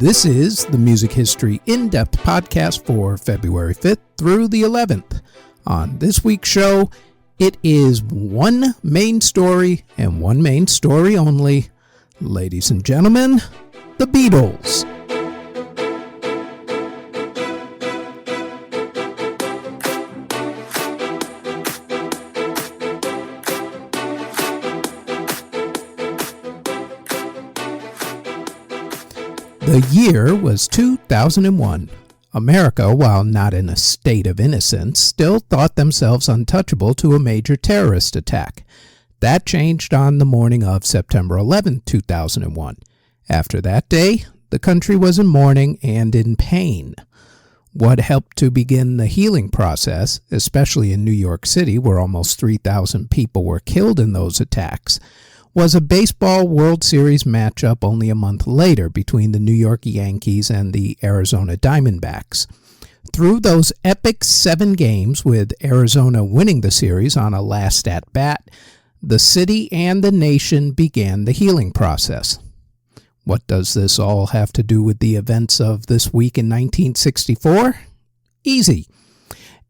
This is the Music History In-Depth podcast for February 5th through the 11th. On this week's show, it is one main story and one main story only. Ladies and gentlemen, the Beatles. The year was 2001. America, while not in a state of innocence, still thought themselves untouchable to a major terrorist attack. That changed on the morning of September 11, 2001. After that day, the country was in mourning and in pain. What helped to begin the healing process, especially in New York City, where almost 3,000 people were killed in those attacks, was a baseball World Series matchup only a month later between the New York Yankees and the Arizona Diamondbacks. Through those epic 7 games, with Arizona winning the series on a last at-bat, the city and the nation began the healing process. What does this all have to do with the events of this week in 1964? Easy.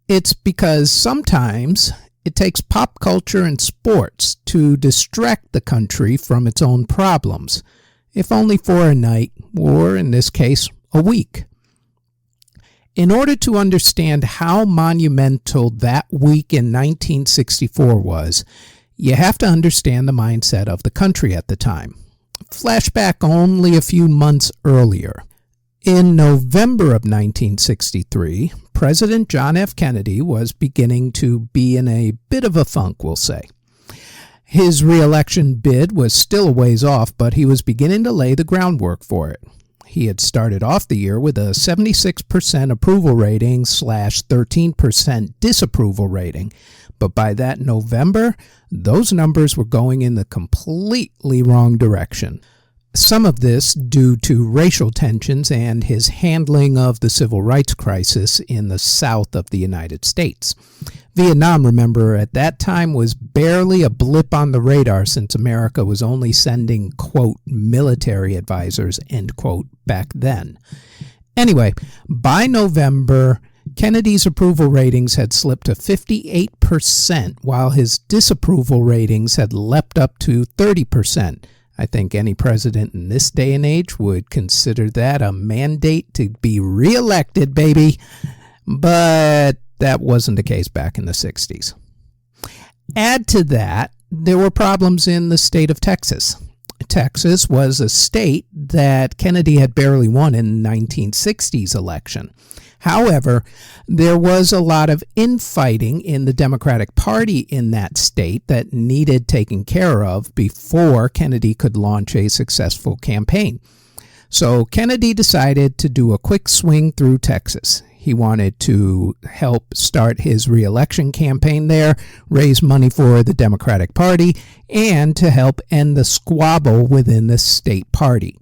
It's because sometimes it takes pop culture and sports to distract the country from its own problems, if only for a night, or in this case, a week. In order to understand how monumental that week in 1964 was, you have to understand the mindset of the country at the time. Flashback only a few months earlier. In November of 1963, President John F. Kennedy was beginning to be in a bit of a funk, we'll say. His re-election bid was still a ways off, but he was beginning to lay the groundwork for it. He had started off the year with a 76% approval rating / 13% disapproval rating, but by that November, those numbers were going in the completely wrong direction. Some of this due to racial tensions and his handling of the civil rights crisis in the South of the United States. Vietnam, remember, at that time was barely a blip on the radar since America was only sending, quote, military advisors, end quote, back then. Anyway, by November, Kennedy's approval ratings had slipped to 58%, while his disapproval ratings had leapt up to 30%. I think any president in this day and age would consider that a mandate to be reelected, baby. But that wasn't the case back in the 60s. Add to that, there were problems in the state of Texas. Texas was a state that Kennedy had barely won in the 1960s election. However, there was a lot of infighting in the Democratic Party in that state that needed taking care of before Kennedy could launch a successful campaign. So Kennedy decided to do a quick swing through Texas. He wanted to help start his re-election campaign there, raise money for the Democratic Party, and to help end the squabble within the state party.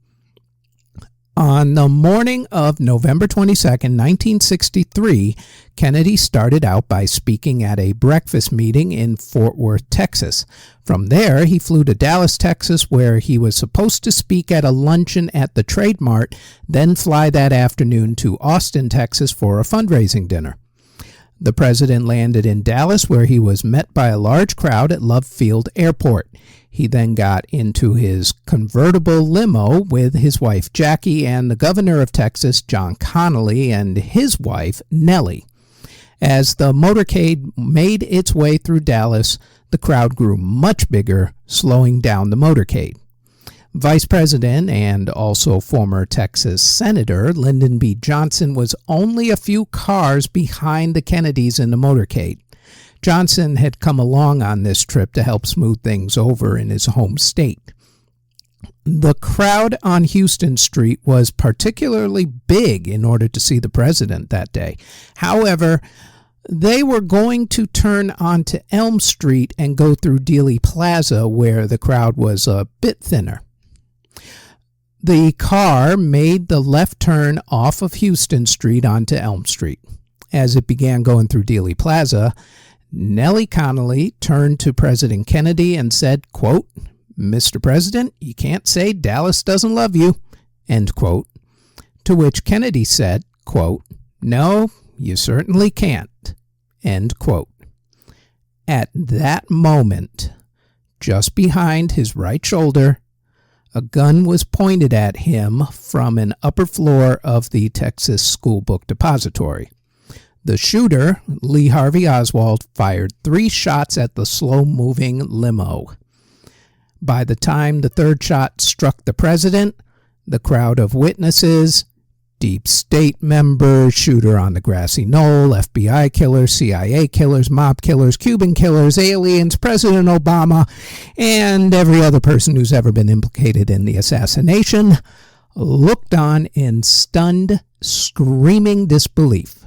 On the morning of November 22, 1963, Kennedy started out by speaking at a breakfast meeting in Fort Worth, Texas. From there, he flew to Dallas, Texas, where he was supposed to speak at a luncheon at the Trade Mart, then fly that afternoon to Austin, Texas for a fundraising dinner. The president landed in Dallas, where he was met by a large crowd at Love Field Airport. He then got into his convertible limo with his wife Jackie and the governor of Texas, John Connally, and his wife, Nellie. As the motorcade made its way through Dallas, the crowd grew much bigger, slowing down the motorcade. Vice President and also former Texas Senator Lyndon B. Johnson was only a few cars behind the Kennedys in the motorcade. Johnson had come along on this trip to help smooth things over in his home state. The crowd on Houston Street was particularly big in order to see the president that day. However, they were going to turn onto Elm Street and go through Dealey Plaza, where the crowd was a bit thinner. The car made the left turn off of Houston Street onto Elm Street. As it began going through Dealey Plaza, Nellie Connally turned to President Kennedy and said, quote, "Mr. President, you can't say Dallas doesn't love you," end quote. to which Kennedy said, quote, "No, you certainly can't," end quote. At that moment, just behind his right shoulder, a gun was pointed at him from an upper floor of the Texas School Book Depository. The shooter, Lee Harvey Oswald, fired 3 shots at the slow-moving limo. By the time the third shot struck the president, the crowd of witnesses, deep state members, shooter on the grassy knoll, FBI killers, CIA killers, mob killers, Cuban killers, aliens, President Obama, and every other person who's ever been implicated in the assassination, looked on in stunned, screaming disbelief.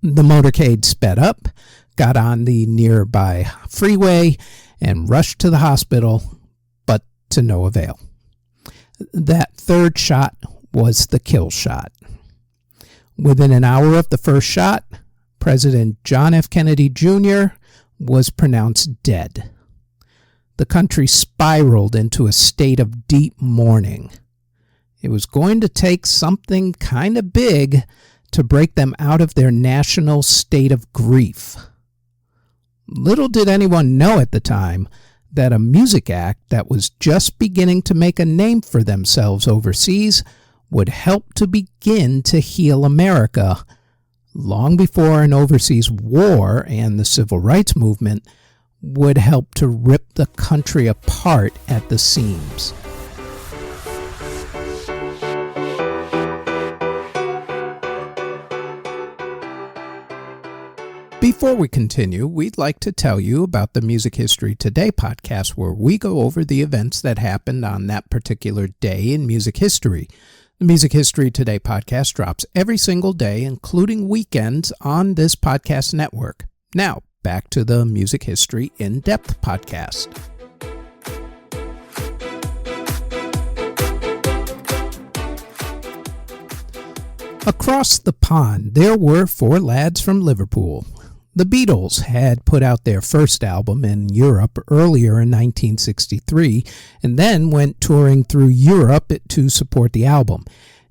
The motorcade sped up, got on the nearby freeway, and rushed to the hospital, but to no avail. That third shot was the kill shot. Within an hour of the first shot, President John F. Kennedy Jr. was pronounced dead. The country spiraled into a state of deep mourning. It was going to take something kind of big to break them out of their national state of grief. Little did anyone know at the time that a music act that was just beginning to make a name for themselves overseas would help to begin to heal America long before an overseas war and the civil rights movement would help to rip the country apart at the seams. Before we continue, we'd like to tell you about the Music History Today podcast, where we go over the events that happened on that particular day in music history. The Music History Today podcast drops every single day, including weekends, on this podcast network. Now, back to the Music History In-Depth podcast. Across the pond, there were 4 lads from Liverpool. The Beatles had put out their first album in Europe earlier in 1963 and then went touring through Europe to support the album.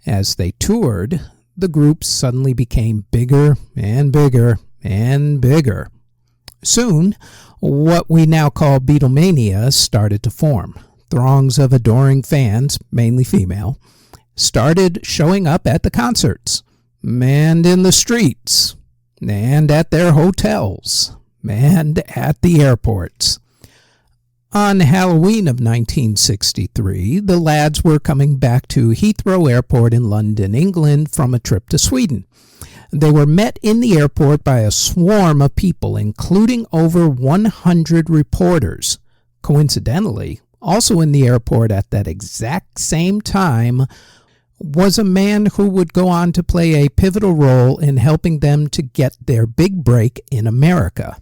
As they toured, the group suddenly became bigger and bigger and bigger. Soon, what we now call Beatlemania started to form. Throngs of adoring fans, mainly female, started showing up at the concerts, and in the streets, and at their hotels, and at the airports. On Halloween of 1963, the lads were coming back to Heathrow Airport in London, England, from a trip to Sweden. They were met in the airport by a swarm of people, including over 100 reporters. Coincidentally, also in the airport at that exact same time was a man who would go on to play a pivotal role in helping them to get their big break in America.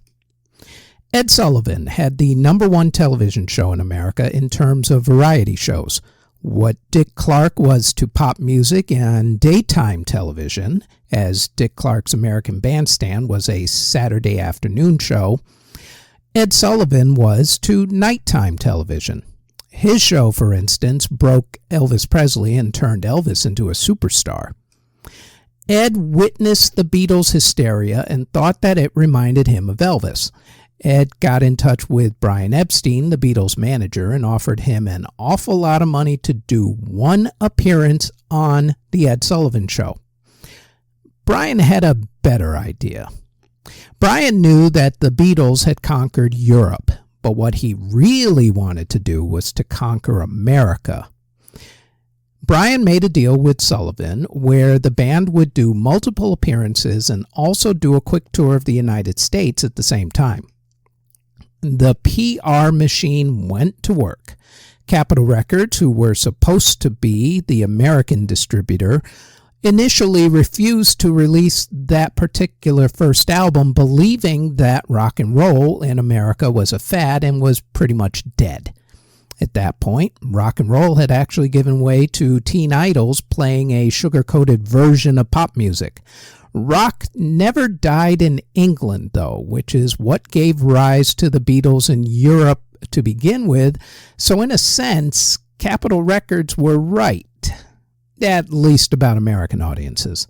Ed Sullivan had the #1 television show in America in terms of variety shows. What Dick Clark was to pop music and daytime television, as Dick Clark's American Bandstand was a Saturday afternoon show, Ed Sullivan was to nighttime television. His show, for instance, broke Elvis Presley and turned Elvis into a superstar. Ed witnessed the Beatles' hysteria and thought that it reminded him of Elvis. Ed got in touch with Brian Epstein, the Beatles' manager, and offered him an awful lot of money to do one appearance on The Ed Sullivan Show. Brian had a better idea. Brian knew that the Beatles had conquered Europe, but what he really wanted to do was to conquer America. Brian made a deal with Sullivan where the band would do multiple appearances and also do a quick tour of the United States at the same time. The PR machine went to work. Capitol Records, who were supposed to be the American distributor, initially refused to release that particular first album, believing that rock and roll in America was a fad and was pretty much dead. At that point, rock and roll had actually given way to teen idols playing a sugar-coated version of pop music. Rock never died in England, though, which is what gave rise to the Beatles in Europe to begin with, so in a sense, Capitol Records were right. at least about American audiences.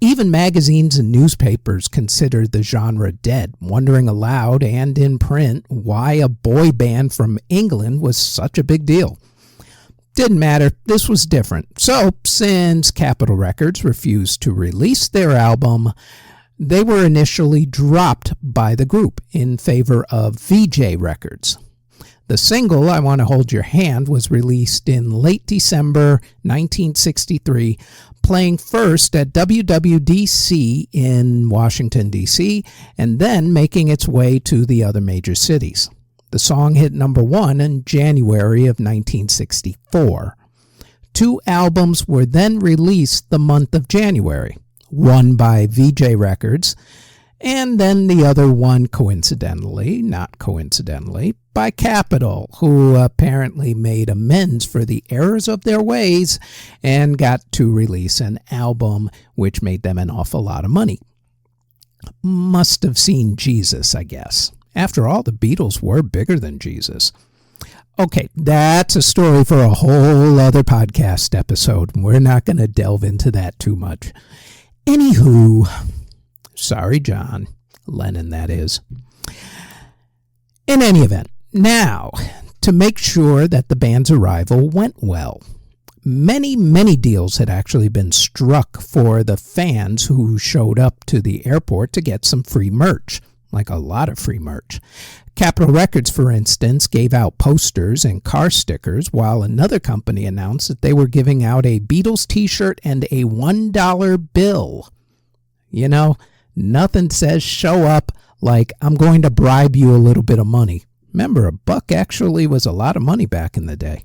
Even magazines and newspapers considered the genre dead, wondering aloud and in print why a boy band from England was such a big deal. Didn't matter, this was different. So, since Capitol Records refused to release their album, they were initially dropped by the group in favor of VJ Records. The single, I Want to Hold Your Hand, was released in late December 1963, playing first at WWDC in Washington, D.C., and then making its way to the other major cities. The song hit number 1 in January of 1964. 2 albums were then released the month of January, one by VJ Records, and then the other one, not coincidentally, by Capitol, who apparently made amends for the errors of their ways and got to release an album which made them an awful lot of money. Must have seen Jesus, I guess. After all, the Beatles were bigger than Jesus. Okay, that's a story for a whole other podcast episode. We're not going to delve into that too much. Anywho, sorry, John Lennon, that is. In any event, now, to make sure that the band's arrival went well, many deals had actually been struck for the fans who showed up to the airport to get some free merch, like a lot of free merch. Capitol Records, for instance, gave out posters and car stickers, while another company announced that they were giving out a Beatles t-shirt and a $1 bill. You know, nothing says show up like I'm going to bribe you a little bit of money. Remember, $1 actually was a lot of money back in the day.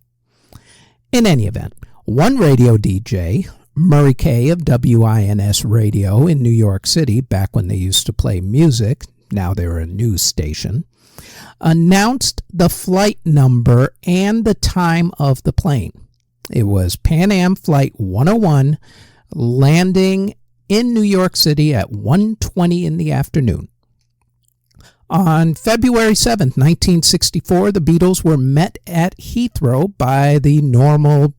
In any event, one radio DJ, Murray Kay of WINS Radio in New York City, back when they used to play music, now they're a news station, announced the flight number and the time of the plane. It was Pan Am Flight 101, landing in New York City at 1:20 in the afternoon. On February 7th, 1964, the Beatles were met at Heathrow by the normal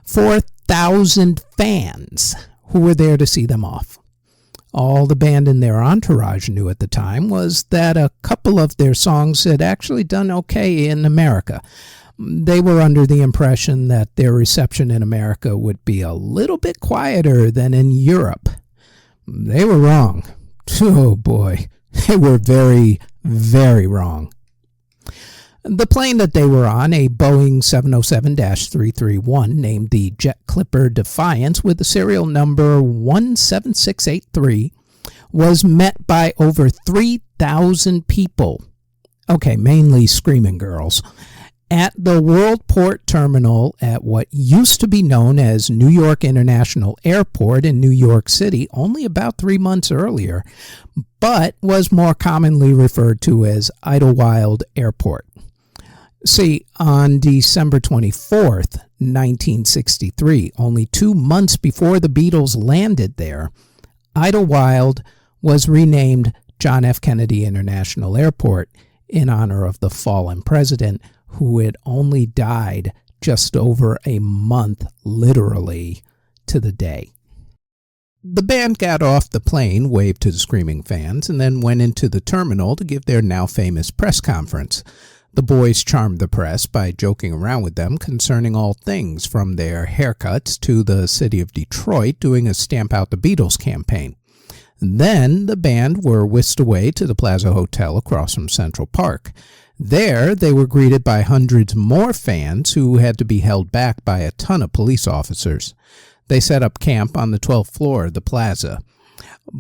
4,000 fans who were there to see them off. All the band and their entourage knew at the time was that a couple of their songs had actually done okay in America. They were under the impression that their reception in America would be a little bit quieter than in Europe. They were wrong. Oh boy, they were very, very wrong. The plane that they were on, a Boeing 707-331 named the Jet Clipper Defiance with the serial number 17683, was met by over 3,000 people. Okay, mainly screaming girls. At the Worldport Terminal at what used to be known as New York International Airport in New York City only about 3 months earlier, but was more commonly referred to as Idlewild Airport. See, on December 24th, 1963, only 2 months before the Beatles landed there, Idlewild was renamed John F. Kennedy International Airport in honor of the fallen president, who had only died just over a month, literally, to the day. The band got off the plane, waved to the screaming fans, and then went into the terminal to give their now famous press conference. The boys charmed the press by joking around with them concerning all things, from their haircuts to the city of Detroit doing a Stamp Out the Beatles campaign. Then the band were whisked away to the Plaza Hotel across from Central Park. There, they were greeted by hundreds more fans who had to be held back by a ton of police officers. They set up camp on the 12th floor of the plaza.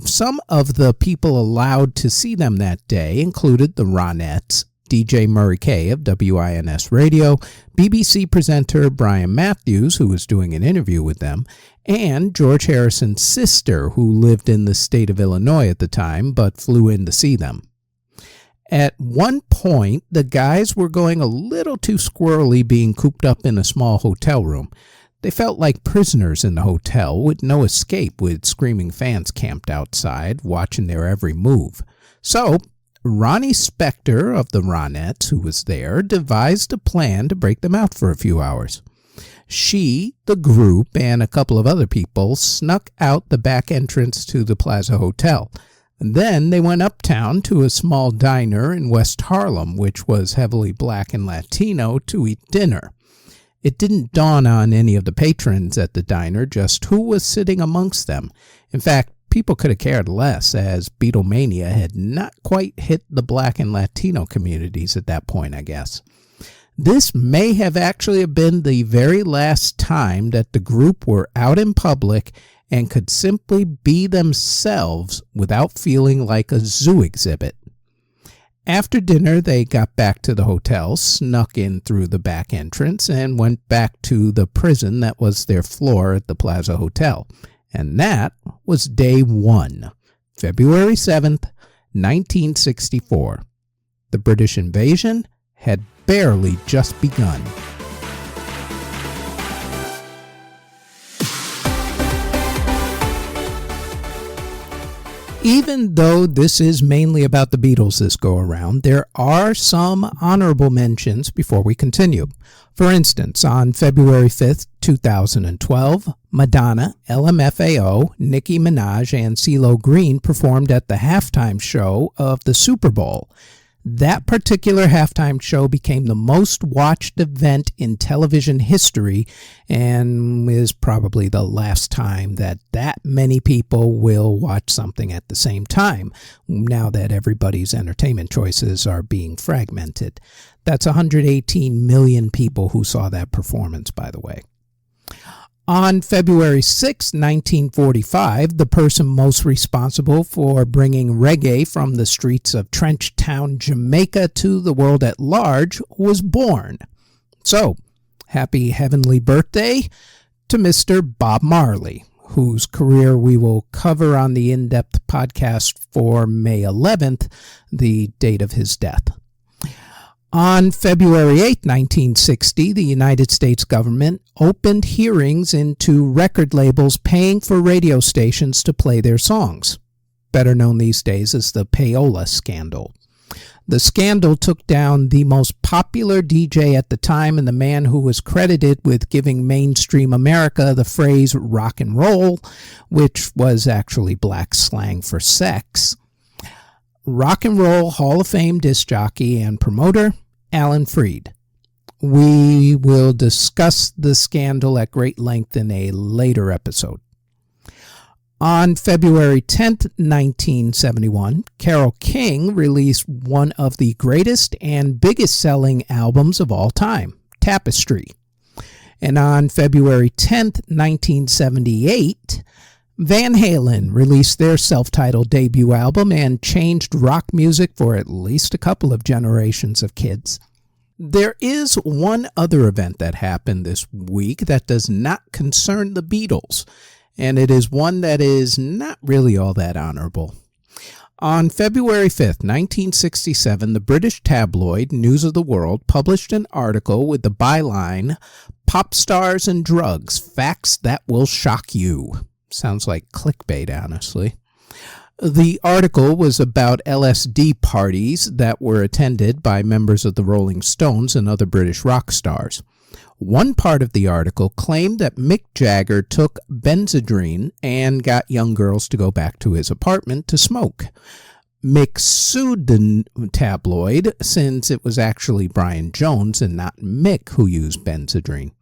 Some of the people allowed to see them that day included the Ronettes, DJ Murray Kay of WINS Radio, BBC presenter Brian Matthews, who was doing an interview with them, and George Harrison's sister, who lived in the state of Illinois at the time but flew in to see them. At one point, the guys were going a little too squirrely being cooped up in a small hotel room. They felt like prisoners in the hotel with no escape, with screaming fans camped outside watching their every move. So, Ronnie Spector of the Ronettes, who was there, devised a plan to break them out for a few hours. She, the group, and a couple of other people snuck out the back entrance to the Plaza Hotel. And then they went uptown to a small diner in West Harlem, which was heavily black and Latino, to eat dinner. It didn't dawn on any of the patrons at the diner just who was sitting amongst them. In fact, people could have cared less, as Beatlemania had not quite hit the black and Latino communities at that point, I guess. This may have actually been the very last time that the group were out in public and could simply be themselves without feeling like a zoo exhibit. After dinner, they got back to the hotel, snuck in through the back entrance, and went back to the prison that was their floor at the Plaza Hotel. And that was day 1, February 7th, 1964. The British invasion had barely just begun. Even though this is mainly about the Beatles this go-around, there are some honorable mentions before we continue. For instance, on February 5th, 2012, Madonna, LMFAO, Nicki Minaj, and CeeLo Green performed at the halftime show of the Super Bowl. That particular halftime show became the most watched event in television history and is probably the last time that many people will watch something at the same time, now that everybody's entertainment choices are being fragmented. That's 118 million people who saw that performance, by the way. On February 6, 1945, the person most responsible for bringing reggae from the streets of Trench Town, Jamaica to the world at large was born. So, happy heavenly birthday to Mr. Bob Marley, whose career we will cover on the in-depth podcast for May 11th, the date of his death. On February 8, 1960, the United States government opened hearings into record labels paying for radio stations to play their songs, better known these days as the payola scandal. The scandal took down the most popular DJ at the time and the man who was credited with giving mainstream America the phrase rock and roll, which was actually black slang for sex. Rock and Roll Hall of Fame disc jockey and promoter, Alan Freed. We will discuss the scandal at great length in a later episode. On February 10th, 1971, Carole King released one of the greatest and biggest selling albums of all time, Tapestry. And on February 10th, 1978, Van Halen released their self-titled debut album and changed rock music for at least a couple of generations of kids. There is one other event that happened this week that does not concern the Beatles, and it is one that is not really all that honorable. On February 5th, 1967, the British tabloid News of the World published an article with the byline, "Pop Stars and Drugs, Facts That Will Shock You." Sounds like clickbait, honestly. The article was about LSD parties that were attended by members of the Rolling Stones and other British rock stars. One part of the article claimed that Mick Jagger took Benzedrine and got young girls to go back to his apartment to smoke. Mick sued the tabloid since it was actually Brian Jones and not Mick who used Benzedrine.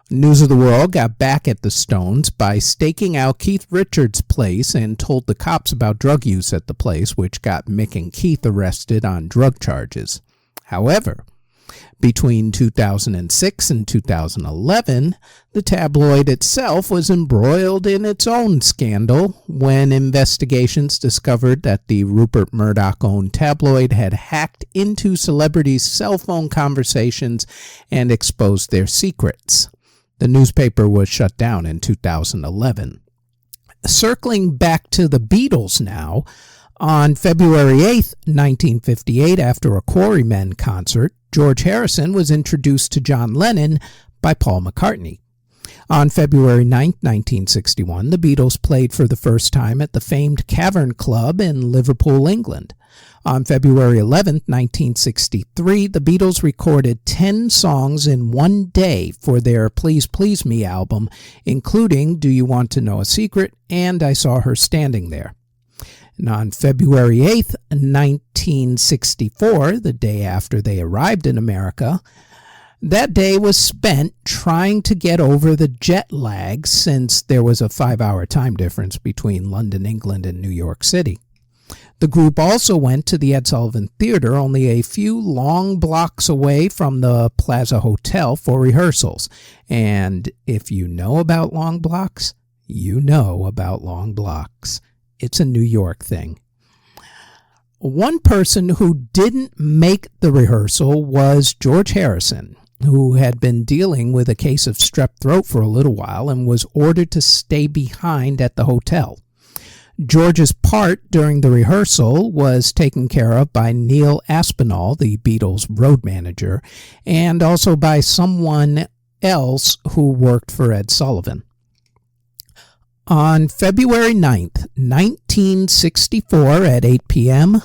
News of the World got back at the Stones by staking out Keith Richards' place and told the cops about drug use at the place, which got Mick and Keith arrested on drug charges. However, between 2006 and 2011, the tabloid itself was embroiled in its own scandal when investigations discovered that the Rupert Murdoch-owned tabloid had hacked into celebrities' cell phone conversations and exposed their secrets. The newspaper was shut down in 2011. Circling back to the Beatles now, on February 8, 1958, after a Quarrymen concert, George Harrison was introduced to John Lennon by Paul McCartney. On February 9, 1961, the Beatles played for the first time at the famed Cavern Club in Liverpool, England. On February 11, 1963, the Beatles recorded 10 songs in one day for their Please Please Me album, including Do You Want to Know a Secret and I Saw Her Standing There. And on February 8, 1964, the day after they arrived in America, that day was spent trying to get over the jet lag since there was a 5-hour time difference between London, England, and New York City. The group also went to the Ed Sullivan Theater, only a few long blocks away from the Plaza Hotel, for rehearsals. And if you know about long blocks, you know about long blocks. It's a New York thing. One person who didn't make the rehearsal was George Harrison, who had been dealing with a case of strep throat for a little while and was ordered to stay behind at the hotel. George's part during the rehearsal was taken care of by Neil Aspinall, the Beatles' road manager, and also by someone else who worked for Ed Sullivan. On February 9th, 1964 at 8 p.m.,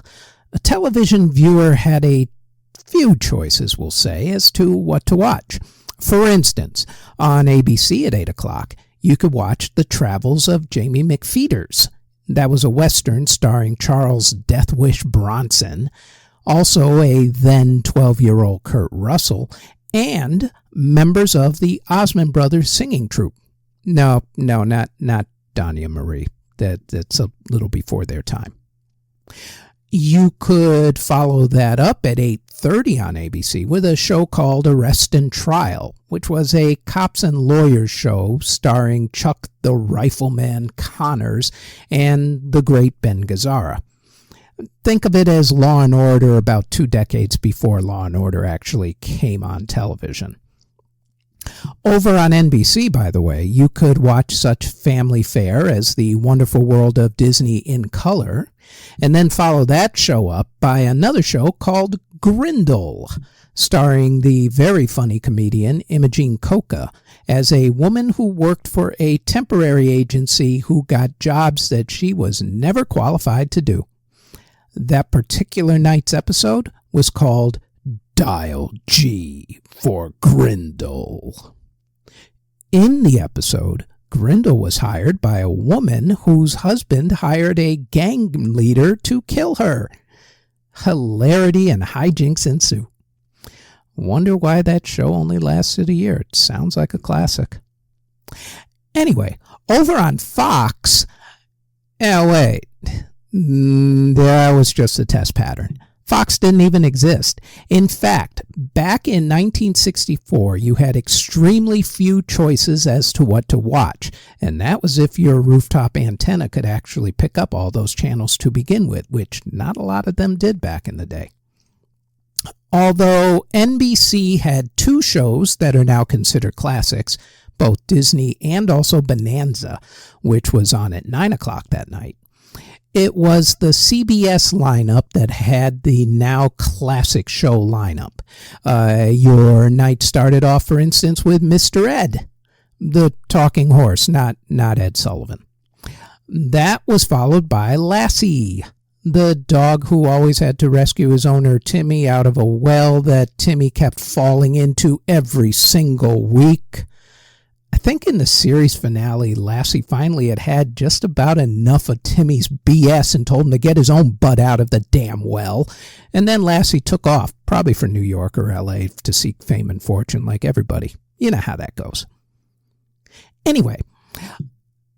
a television viewer had a few choices, we'll say, as to what to watch. For instance, on ABC at 8 o'clock, you could watch The Travels of Jamie McFeeters. That was a Western starring Charles Death Wish Bronson, also a then 12-year-old Kurt Russell, and members of the Osmond Brothers singing troupe. No, not Donnie and Marie. That's a little before their time. You could follow that up at 8:30 on ABC with a show called Arrest and Trial, which was a cops and lawyers show starring Chuck the Rifleman Connors and the great Ben Gazzara. Think of it as Law and Order about 2 decades before Law and Order actually came on television. Over on NBC, by the way, you could watch such family fare as The Wonderful World of Disney in Color, and then follow that show up by another show called Grindle, starring the very funny comedian Imogene Coca as a woman who worked for a temporary agency who got jobs that she was never qualified to do. That particular night's episode was called Dial G for Grindle. In the episode, Grindle was hired by a woman whose husband hired a gang leader to kill her. Hilarity and hijinks ensue. Wonder why that show only lasted a year. It sounds like a classic. Anyway, over on Fox, that was just a test pattern. Fox didn't even exist. In fact, back in 1964, you had extremely few choices as to what to watch, and that was if your rooftop antenna could actually pick up all those channels to begin with, which not a lot of them did back in the day. Although NBC had 2 shows that are now considered classics, both Disney and also Bonanza, which was on at 9 o'clock that night. It was the CBS lineup that had the now classic show lineup. Your night started off, for instance, with Mr. Ed, the talking horse, not Ed Sullivan. That was followed by Lassie, the dog who always had to rescue his owner Timmy out of a well that Timmy kept falling into every single week. I think in the series finale, Lassie finally had just about enough of Timmy's BS and told him to get his own butt out of the damn well. And then Lassie took off, probably for New York or LA, to seek fame and fortune like everybody. You know how that goes. Anyway,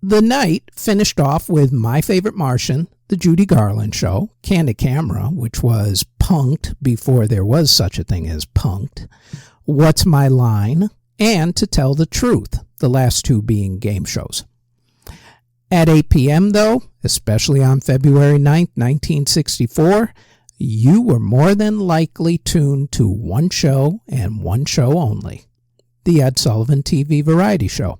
the night finished off with My Favorite Martian, The Judy Garland Show, Candid Camera, which was punked before there was such a thing as punked, What's My Line, and To Tell the Truth, the last 2 being game shows. At 8 p.m., though, especially on February 9th, 1964, you were more than likely tuned to one show and one show only, the Ed Sullivan TV Variety Show.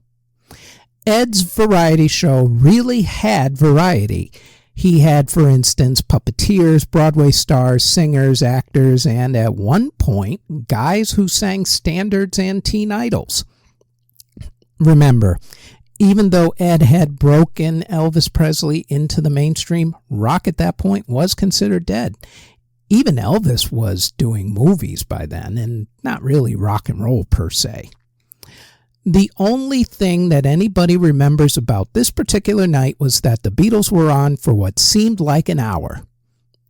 Ed's variety show really had variety. He had, for instance, puppeteers, Broadway stars, singers, actors, and at one point, guys who sang standards and teen idols. Remember, even though Ed had broken Elvis Presley into the mainstream, rock at that point was considered dead. Even Elvis was doing movies by then, and not really rock and roll per se. The only thing that anybody remembers about this particular night was that the Beatles were on for what seemed like an hour.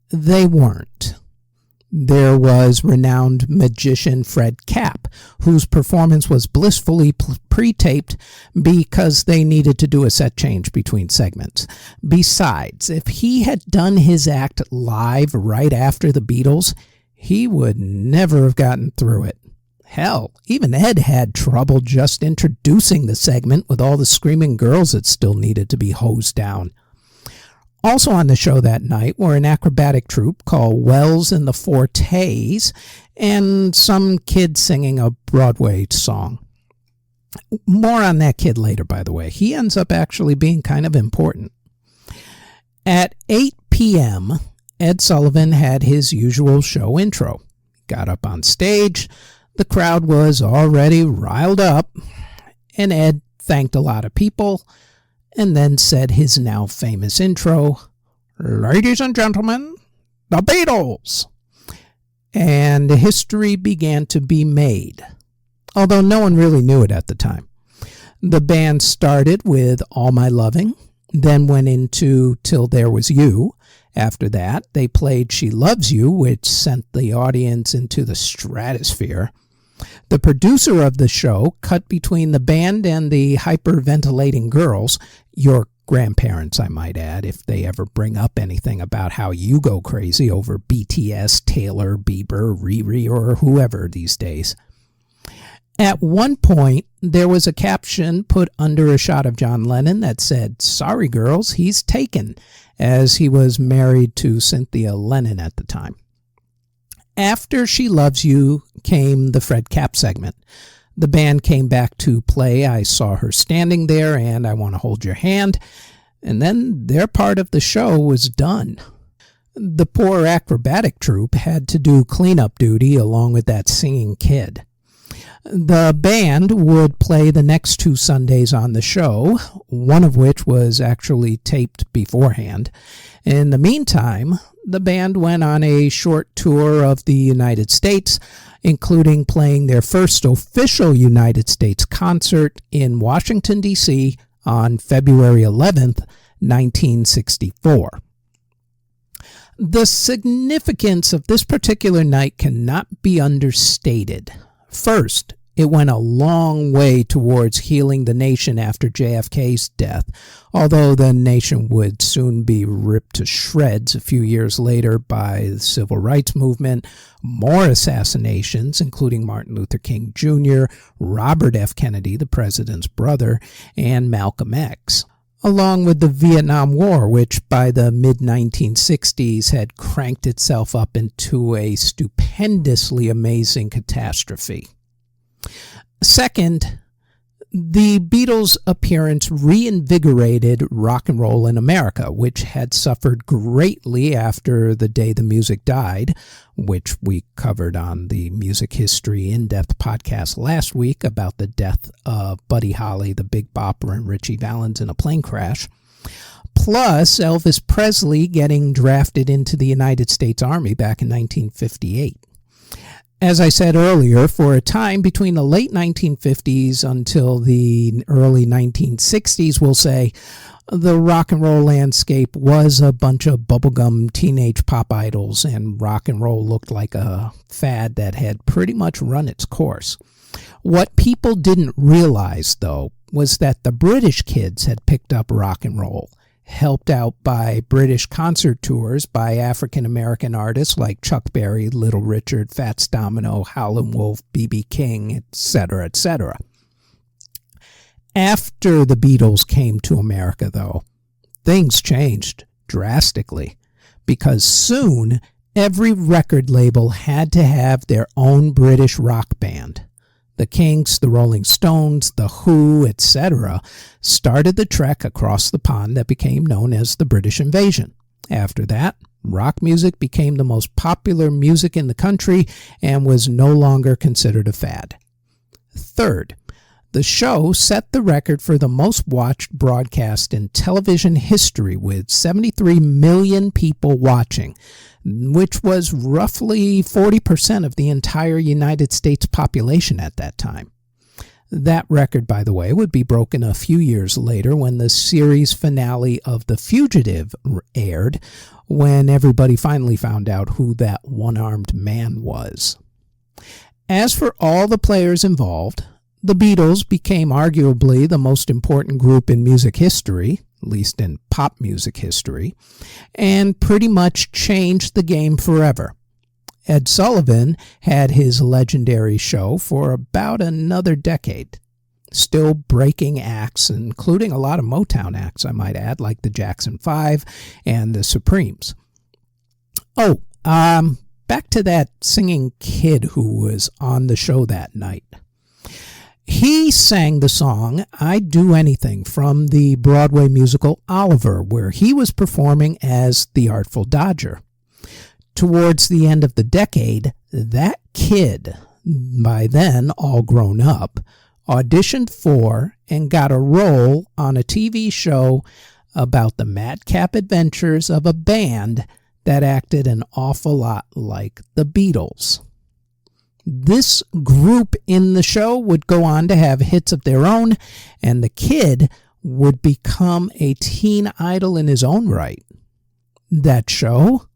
They weren't. There was renowned magician Fred Kapp, whose performance was blissfully pre-taped because they needed to do a set change between segments. Besides, if he had done his act live right after the Beatles, he would never have gotten through it. Hell, even Ed had trouble just introducing the segment with all the screaming girls that still needed to be hosed down. Also on the show that night were an acrobatic troupe called Wells and the Fortes and some kid singing a Broadway song. More on that kid later, by the way. He ends up actually being kind of important. At 8 p.m., Ed Sullivan had his usual show intro. Got up on stage. The crowd was already riled up, and Ed thanked a lot of people and then said his now famous intro, "Ladies and gentlemen, the Beatles." And history began to be made, although no one really knew it at the time. The band started with All My Loving, then went into Till There Was You. After that, they played She Loves You, which sent the audience into the stratosphere. The producer of the show cut between the band and the hyperventilating girls, your grandparents, I might add, if they ever bring up anything about how you go crazy over BTS, Taylor, Bieber, Riri, or whoever these days. At one point, there was a caption put under a shot of John Lennon that said, "Sorry girls, he's taken," as he was married to Cynthia Lennon at the time. After She Loves You came the Fred Kapp segment. The band came back to play I Saw Her Standing There and I Want to Hold Your Hand, and then their part of the show was done. The poor acrobatic troupe had to do cleanup duty along with that singing kid. The band would play the next 2 Sundays on the show, one of which was actually taped beforehand. In the meantime, the band went on a short tour of the United States, including playing their first official United States concert in Washington, D.C. on February 11th, 1964. The significance of this particular night cannot be understated. First, it went a long way towards healing the nation after JFK's death, although the nation would soon be ripped to shreds a few years later by the civil rights movement, more assassinations, including Martin Luther King Jr., Robert F. Kennedy, the president's brother, and Malcolm X, along with the Vietnam War, which by the mid-1960s had cranked itself up into a stupendously amazing catastrophe. Second, the Beatles' appearance reinvigorated rock and roll in America, which had suffered greatly after The Day the Music Died, which we covered on the Music History In-Depth podcast last week about the death of Buddy Holly, the Big Bopper, and Ritchie Valens in a plane crash, plus Elvis Presley getting drafted into the United States Army back in 1958. As I said earlier, for a time between the late 1950s until the early 1960s, we'll say, the rock and roll landscape was a bunch of bubblegum teenage pop idols, and rock and roll looked like a fad that had pretty much run its course. What people didn't realize, though, was that the British kids had picked up rock and roll, helped out by British concert tours by African-American artists like Chuck Berry, Little Richard, Fats Domino, Howlin' Wolf, B.B. King, etc., etc. After the Beatles came to America, though, things changed drastically, because soon every record label had to have their own British rock band. The Kinks, the Rolling Stones, the Who, etc. started the trek across the pond that became known as the British Invasion. After that, rock music became the most popular music in the country and was no longer considered a fad. Third, The show set the record for the most watched broadcast in television history, with 73 million people watching, which was roughly 40% of the entire United States population at that time. That record, by the way, would be broken a few years later when the series finale of The Fugitive aired, when everybody finally found out who that one-armed man was. As for all the players involved, the Beatles became arguably the most important group in music history, at least in pop music history, and pretty much changed the game forever. Ed Sullivan had his legendary show for about another decade, still breaking acts, including a lot of Motown acts, I might add, like the Jackson 5 and the Supremes. Back to that singing kid who was on the show that night. He sang the song "I'd Do Anything" from the Broadway musical Oliver, where he was performing as the Artful Dodger. Towards the end of the decade, that kid, by then all grown up, auditioned for and got a role on a TV show about the madcap adventures of a band that acted an awful lot like the Beatles. This group in the show would go on to have hits of their own, and the kid would become a teen idol in his own right. That show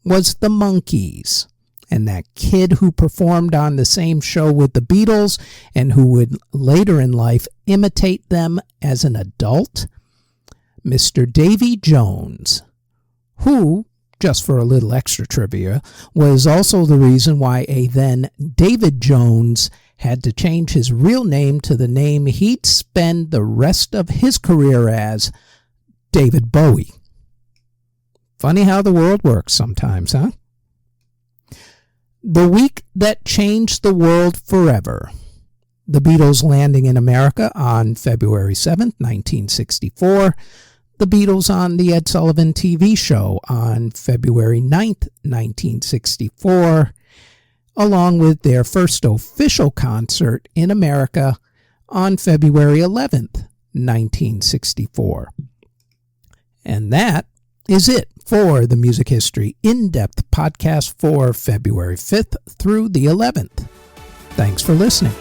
was the Monkees, and that kid who performed on the same show with the Beatles and who would later in life imitate them as an adult, Mr. Davy Jones, who, just for a little extra trivia, was also the reason why a then David Jones had to change his real name to the name he'd spend the rest of his career as, David Bowie. Funny how the world works sometimes, huh? The week that changed the world forever. The Beatles landing in America on February 7th, 1964. The Beatles on the Ed Sullivan TV Show on February 9th, 1964, along with their first official concert in America on February 11th, 1964. And that is it for the Music History In-Depth podcast for February 5th through the 11th. Thanks for listening.